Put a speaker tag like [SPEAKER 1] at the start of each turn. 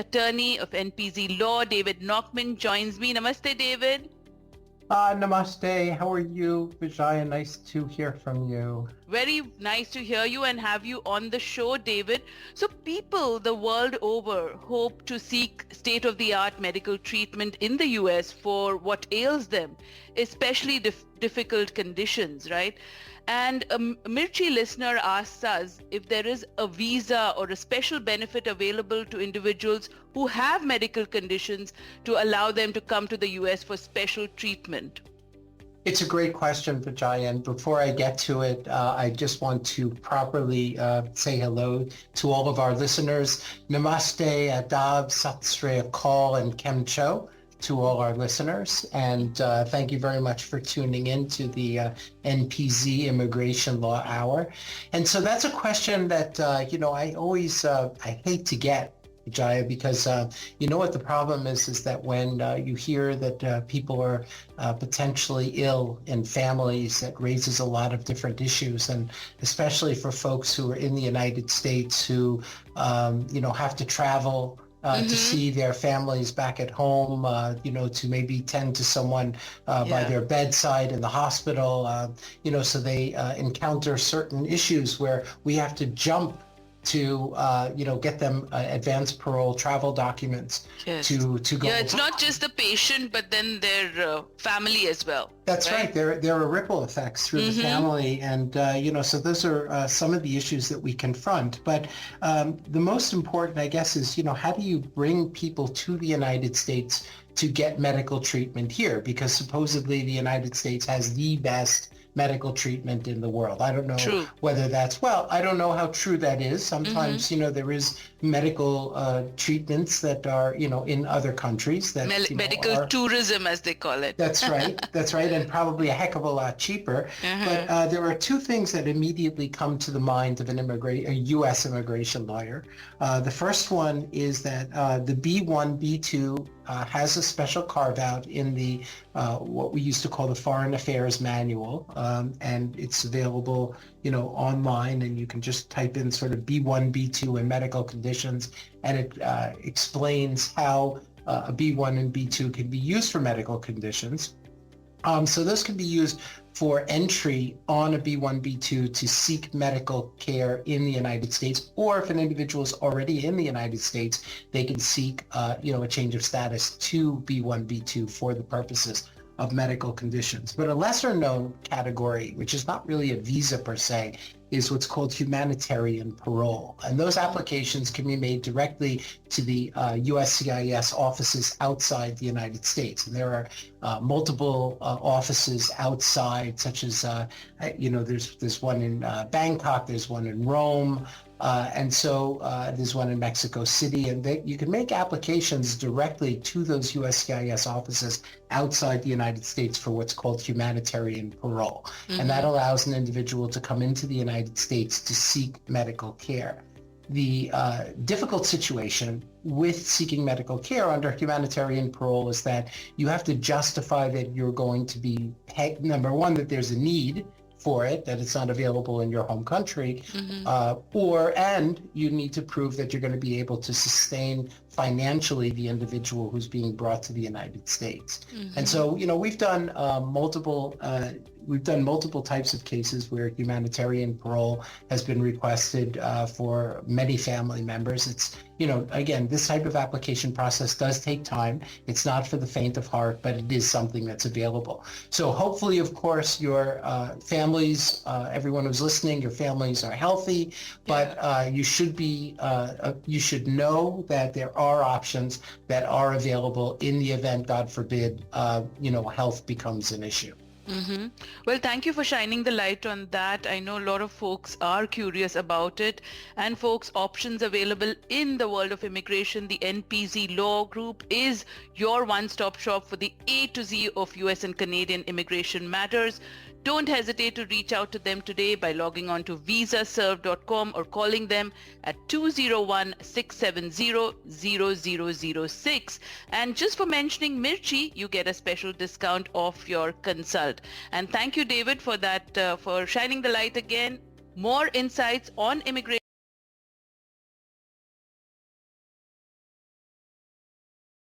[SPEAKER 1] attorney of NPZ Law, David Nachman, joins me. Namaste, David.
[SPEAKER 2] Namaste. How are you, Vijaya? Nice to hear from you.
[SPEAKER 1] Very nice to hear you and have you on the show, David. So people the world over hope to seek state-of-the-art medical treatment in the US for what ails them, especially difficult conditions, right? And a Mirchi listener asks us if there is a visa or a special benefit available to individuals who have medical conditions to allow them to come to the US for special treatment.
[SPEAKER 2] It's a great question, Vijaya. And before I get to it, I just want to properly say hello to all of our listeners. Namaste, Adab, Sat Sri Akal, and Kem Cho to all our listeners. And thank you very much for tuning in to the NPZ Immigration Law Hour. And so that's a question that, I always, I hate to get, Jaya, because you know what the problem is that when you hear that people are potentially ill in families, that raises a lot of different issues, and especially for folks who are in the United States who, have to travel to see their families back at home, to maybe tend to someone by their bedside in the hospital, so they encounter certain issues where we have to jump to get them advanced parole travel documents to go.
[SPEAKER 1] Yeah, it's not just the patient, but then their family as well.
[SPEAKER 2] That's right. There are ripple effects through the family, and so those are some of the issues that we confront. But the most important, I guess, is how do you bring people to the United States to get medical treatment here? Because supposedly the United States has the best medical treatment in the world. I don't know whether that's, I don't know how true that is. Sometimes, there is medical treatments that are, in other countries that
[SPEAKER 1] medical tourism, as they call it.
[SPEAKER 2] That's right. That's right. And probably a heck of a lot cheaper. But there are two things that immediately come to the mind of a U.S. immigration lawyer. The first one is that the B1, B2 has a special carve out in the what we used to call the Foreign Affairs Manual, and it's available, online, and you can just type in sort of B1, B2 and medical conditions, and it explains how a B1 and B2 can be used for medical conditions. So those can be used for entry on a B1, B2 to seek medical care in the United States, or if an individual is already in the United States, they can seek, a change of status to B1, B2 for the purposes of medical conditions. But a lesser known category, which is not really a visa per se, is what's called humanitarian parole. And those applications can be made directly to the USCIS offices outside the United States. And there are multiple offices outside, such as, there's one in Bangkok, there's one in Rome, and so there's one in Mexico City, and you can make applications directly to those USCIS offices outside the United States for what's called humanitarian parole. And that allows an individual to come into the United States to seek medical care. The difficult situation with seeking medical care under humanitarian parole is that you have to justify that you're going to be, number one, that there's a need for it, that it's not available in your home country, and you need to prove that you're going to be able to sustain financially the individual who's being brought to the United States. And so, we've done multiple types of cases where humanitarian parole has been requested for many family members. It's, again, this type of application process does take time. It's not for the faint of heart, but it is something that's available. So hopefully, of course, your families, everyone who's listening, your families are healthy, but you should know that there are options that are available in the event, God forbid, health becomes an issue.
[SPEAKER 1] Well, thank you for shining the light on that. I know a lot of folks are curious about it. And folks, options available in the world of immigration. The NPZ Law Group is your one-stop shop for the A to Z of US and Canadian immigration matters. Don't hesitate to reach out to them today by logging on to visaserve.com or calling them at 201-670-0006. And just for mentioning Mirchi, you get a special discount off your consult. And thank you, David, for that, for shining the light again. More insights on immigration